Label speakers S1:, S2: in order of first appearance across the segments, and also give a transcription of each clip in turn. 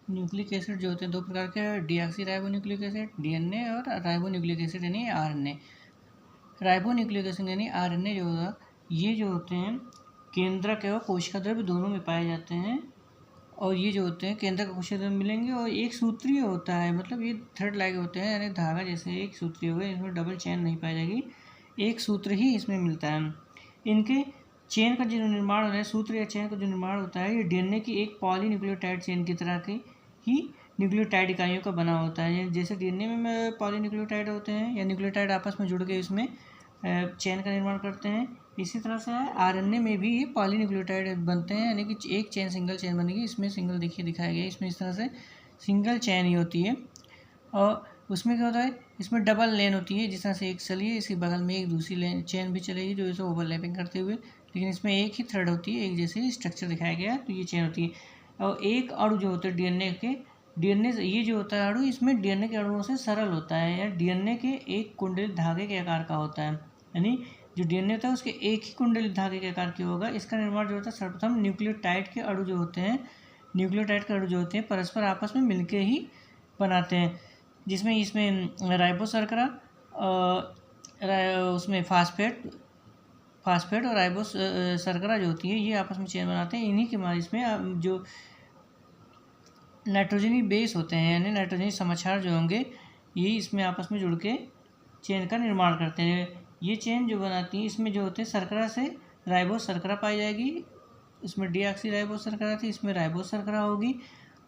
S1: Nucleic acid जो होते हैं दो प्रकार के, deoxy ribo nucleic acid DNA और राइबो न्यूक्लिक एसिड यानी आरएनए। राइबो न्यूक्लिक एसिड यानी आरएनए जो होगा, ये जो होते हैं केंद्रक एवं कोशिका द्रव्य दोनों में पाए जाते हैं। और ये जो होते हैं केंद्रक और कोशिका द्रव्य मिलेंगे और एक सूत्रीय होता है, मतलब ये थ्रेड लाइक होते हैं, यानी धागा जैसे एक सूत्रीय हो गए, इसमें डबल चेन नहीं पाई जाएगी, एक सूत्र ही इसमें मिलता है। इनके चेन का जो निर्माण होता है, सूत्र या चेन का जो निर्माण होता है, ये डीएनए की एक पॉलीन्यूक्लियोटाइड चेन की तरह की ही न्यूक्लियोटाइड इकाइयों का बना होता है। जैसे डीएनए में पॉलीन्यूक्लियोटाइड होते हैं या न्यूक्लियोटाइड आपस में जुड़ के इसमें चेन का निर्माण करते हैं, इसी तरह से आरएनए में भी ये पॉलीन्यूक्लियोटाइड बनते हैं, यानी कि एक चेन सिंगल चेन बनेगी। इसमें सिंगल देखिए दिखाया गया है, इसमें इस तरह से सिंगल चेन ही होती है। और उसमें क्या होता है, इसमें डबल लेन होती है, जिस तरह से एक चली है इसके बगल में एक दूसरी लेन चेन भी चलेगी जो इसे ओवरलैपिंग करते हुए, लेकिन इसमें एक ही थ्रेड होती है, एक जैसे स्ट्रक्चर दिखाया गया है, तो ये चेन होती है। और एक अणु जो होता है डीएनए के, डीएनए ये जो होता है अणु, इसमें डीएनए के अणुओं से सरल होता है, या डीएनए के एक कुंडलित धागे के आकार का होता है, यानी जो डीएनए होता है उसके एक ही कुंडलित धागे के आकार की होगा। इसका निर्माण जो होता है सर्वप्रथम न्यूक्लियोटाइड के अणु जो होते हैं, न्यूक्लियोटाइड के अणु जो होते हैं परस्पर आपस में मिलके ही बनाते हैं, जिसमें इसमें राइबो शर्करा उसमें फास्फेट और राइबो शर्करा जो होती है ये आपस में चेन बनाते हैं। इन्हीं के बाद इसमें जो नाइट्रोजनी बेस होते हैं, यानी नाइट्रोजनी समाक्षार जो होंगे, ये इसमें आपस में जुड़ के चेन का निर्माण करते हैं। ये चेन जो बनाती है, इसमें जो होते हैं शर्करा से राइबो शर्करा पाई जाएगी, इसमें डीऑक्सी राइबो शर्करा थी, इसमें राइबो शर्करा होगी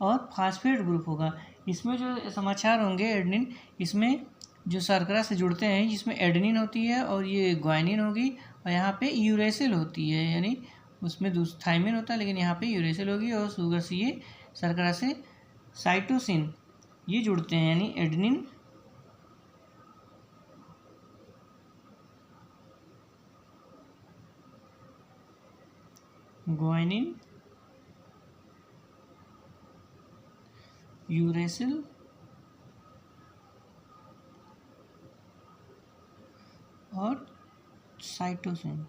S1: और फास्फेट ग्रुप होगा। इसमें जो समाचार होंगे एडेनिन, इसमें जो शर्करा से जुड़ते हैं जिसमें एडेनिन होती है और ये ग्वानिन होगी, और यहाँ पे यूरेसिल होती है, यानी उसमें थाइमिन होता है लेकिन यहाँ पे यूरेसिल होगी, और शुगर से ये शर्करा से साइटोसिन ये जुड़ते हैं, यानी एडेनिन ग्वानिन यूरेसिल और साइटोसिन,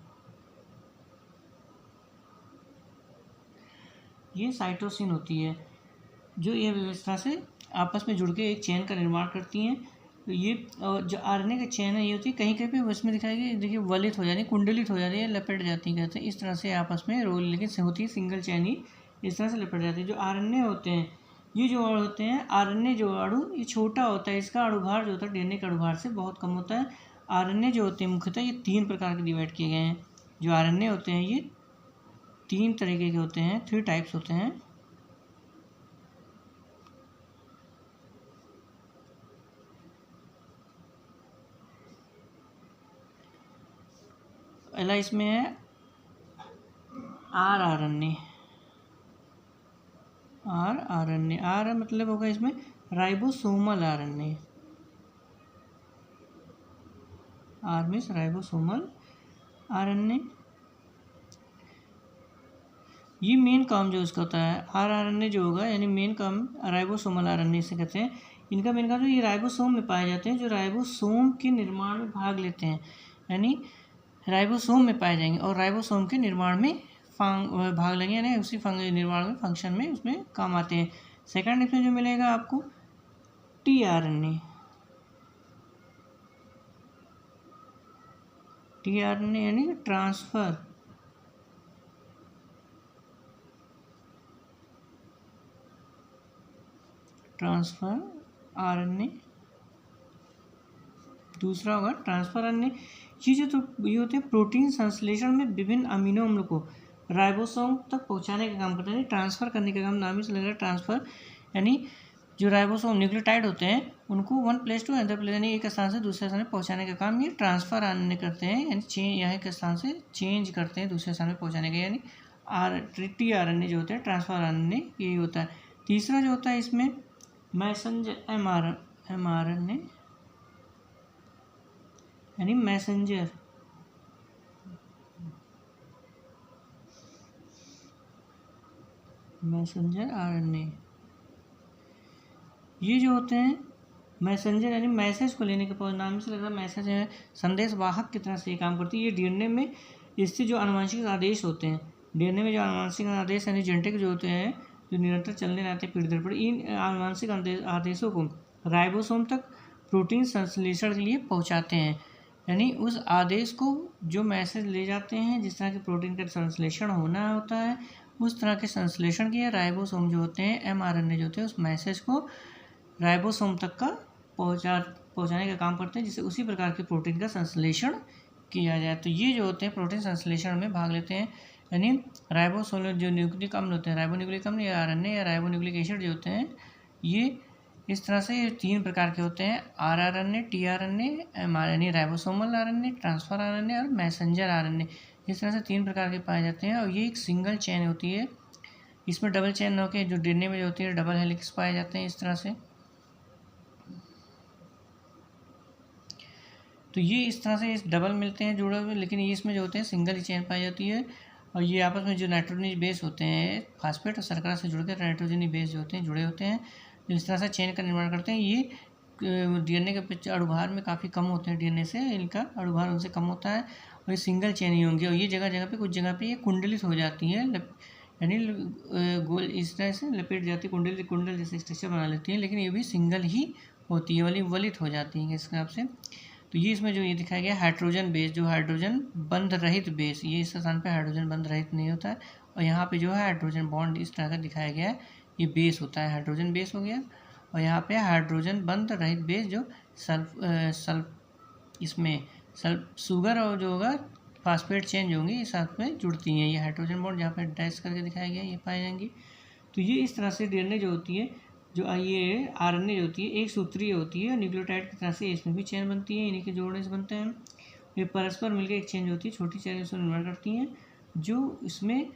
S1: ये साइटोसिन होती है जो ये व्यवस्था से आपस में जुड़ के एक चेन का निर्माण करती हैं। तो ये जो आरएनए का चेन है ये होती है, कहीं कहीं पे उसमें दिखाई गई, देखिए वलित हो जाती है, कुंडलित हो जाती है, लपेट जाती है, कहते हैं इस तरह से आपस में रोल, लेकिन होती है सिंगल चेन ही, इस तरह से लपेट जाती है। जो आरएनए होते हैं, ये जो अणु होते हैं, आरएनए जो अणु ये छोटा होता है, इसका अणुभार जो होता है डीएनए के अणुभार से बहुत कम होता है। आरएनए जो होते हैं मुख्यतः ये 3 प्रकार के डिवाइड किए गए हैं। जो आरएनए होते हैं ये 3 तरीके के होते हैं, 3 टाइप्स होते हैं। पहला इसमें है आरएनए, आरएनए, आर मतलब होगा इसमें ribosomal RNA, R means ribosomal RNA. ये मेन काम जो इसका होता है आरएनए जो होगा, यानी मेन काम राइबोसोमल आरएनए से कहते हैं। इनका मेन काम जो ये राइबोसोम में पाए जाते हैं, जो राइबोसोम के निर्माण में भाग लेते हैं, यानी राइबोसोम में पाए जाएंगे और राइबोसोम के निर्माण में भाग लेंगे, यानी उसी निर्माण में फंक्शन में उसमें काम आते हैं। सेकंड इसमें जो मिलेगा आपको टीआरएनए, टीआरएनए यानी ट्रांसफर आरएनए। दूसरा होगा ट्रांसफर आरएनए। ये होते हैं प्रोटीन संश्लेषण में विभिन्न अमीनो अम्ल को राइबोसोम तक पहुंचाने का काम करते हैं, ट्रांसफर करने का काम, नाम ही से लग रहा है ट्रांसफर, यानी जो राइबोसोम न्यूक्लियोटाइड होते हैं उनको one place to other place, यानी एक स्थान से दूसरे स्थान में पहुंचाने का काम ये ट्रांसफर आरएनए करते हैं, यानी यहाँ एक स्थान से चेंज करते हैं दूसरे स्थान में पहुंचाने का, यानी टीआरएनए जो होता है ट्रांसफर आरएनए यही होता है। तीसरा जो होता है इसमें मैसेंजर एमआरएनए, यानी मैसेंजर आरएनए। ये जो होते हैं मैसेंजर, यानी मैसेज को लेने के नाम से लग रहा है मैसेज है, संदेश वाहक की तरह से ये काम करती है। ये डीएनए में स्थित जो आनुवंशिक आदेश होते हैं, डीएनए में जो आनुवंशिक आदेश यानी जेनेटिक जो होते हैं जो निरंतर चलने रहते हैं पीढ़ी दर पीढ़ी, इन आनुवांशिक आदेशों को राइबोसोम तक प्रोटीन संश्लेषण के लिए पहुंचाते हैं। यानी उस आदेश को जो मैसेज ले जाते हैं, जिस तरह के प्रोटीन का संश्लेषण होना होता है, उस तरह के संश्लेषण के राइबोसोम जो होते हैं, mRNA जो होते हैं, उस मैसेज को राइबोसोम तक का पहुंचाने का काम करते हैं, जिससे उसी प्रकार के प्रोटीन का संश्लेषण किया जाए। तो ये जो होते हैं प्रोटीन संश्लेषण में भाग लेते हैं। यानी राइबोसोम जो न्यूक्लिक अम्ल होते हैं, राइबोन्यूक्लिक अम्ल या आरएनए या राइबोन्यूक्लिक एसिड जो होते हैं, ये इस तरह से ये 3 प्रकार के होते हैं, आरआरएनए, टीआरएनए, यानी राइबोसोमल आरएनए, ट्रांसफर आरएनए और मैसेंजर आरएनए। इस तरह से 3 प्रकार के पाए जाते हैं और ये एक सिंगल चेन होती है। इसमें डबल चेन होकर जो डीएनए में जो होती है डबल हेलिक्स पाए जाते हैं इस तरह से। तो ये इस तरह से इस डबल मिलते हैं जुड़े हुए, लेकिन ये इसमें जो होते हैं सिंगल ही चेन पाई जाती है। और ये आपस में जो नाइट्रोजनी बेस होते हैं, फास्फेट और शर्करा से जुड़कर नाइट्रोजनी बेस जो होते हैं जुड़े होते हैं, इस तरह से चेन का निर्माण करते हैं। ये डीएनए के अणुभार में काफ़ी कम होते हैं, डीएनए से इनका अणुभार उनसे कम होता है और ये सिंगल चेन ही होंगे। और ये जगह जगह पे कुछ जगह पे ये कुंडलित हो जाती है, यानी गोल इस तरह से लपेट जाती है, कुंडल जैसे स्ट्रक्चर बना लेती है, लेकिन ये भी सिंगल ही होती है, वलित हो जाती है इस हिसाब से। तो ये इसमें जो ये दिखाया गया हाइड्रोजन बेस, जो हाइड्रोजन बंध रहित बेस, ये इस स्थान पे हाइड्रोजन बंध रहित नहीं होता है, और यहाँ पे जो है हाइड्रोजन बॉन्ड इस तरह का दिखाया गया है, ये बेस होता है, हाइड्रोजन बेस हो गया। और यहाँ पे हाइड्रोजन बंध रहित बेस जो शुगर और जो होगा फास्फेट चेन जो होंगी इस साथ में जुड़ती हैं, ये हाइड्रोजन बॉन्ड जहाँ पे डैश करके दिखाया गया है ये पाए जाएंगी। तो ये इस तरह से डीएनए जो होती है, जो ये आरएनए जो होती है एक सूत्रीय होती है, न्यूक्लियोटाइड की तरह से इसमें भी चेन बनती है, इन्हीं के जोड़ने से बनते हैं। ये परस्पर मिलकर एक चेन जो होती है छोटी चेन से निर्माण करती हैं, जो इसमें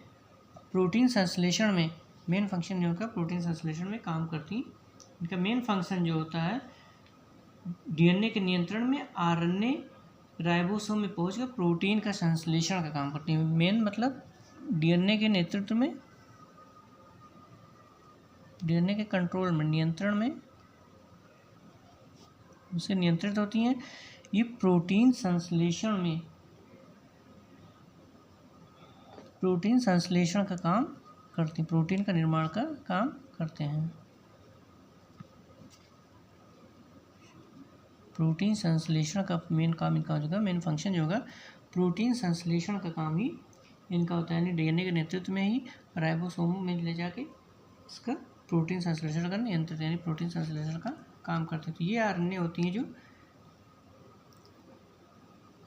S1: प्रोटीन संश्लेषण में मेन फंक्शन जो होगा प्रोटीन संश्लेषण में काम करती हैं। इनका मेन फंक्शन जो होता है डीएनए के नियंत्रण में, आरएनए राइबोसोम में पहुंचकर प्रोटीन का संश्लेषण का काम करती है। मेन मतलब डीएनए के नेतृत्व में, डीएनए के कंट्रोल में, नियंत्रण में उसे नियंत्रित होती हैं। ये प्रोटीन संश्लेषण में, प्रोटीन संश्लेषण का काम करती हैं, प्रोटीन का निर्माण का काम करते हैं। प्रोटीन संश्लेषण का मेन काम इनका होगा, मेन फंक्शन जो होगा प्रोटीन संश्लेषण का काम ही इनका होता है। यानी डीएनए के नेतृत्व में ही राइबोसोम में ले जाके इसका प्रोटीन संश्लेषण का नियंत्रित, यानी प्रोटीन संश्लेषण का काम करते हैं। तो ये आरएनए होती हैं जो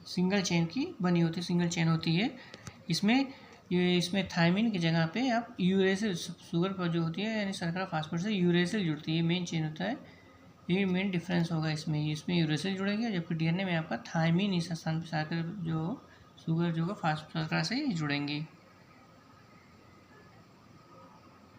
S1: सिंगल चेन की बनी होती है, सिंगल चेन होती है। इसमें थायमिन की जगह पे आप यूरेसिल, शुगर पर जो होती है यानी शर्करा फास्फेट से यूरेसिल जुड़ती है, ये मेन चेन होता है, ये मेन डिफरेंस होगा इसमें यूरेसिल जुड़ेगी, जबकि डीएनए में आपका थायमिन इस स्थान पर शर्करा जो शुगर जो होगा फास्फेट शर्करा से जुड़ेंगी।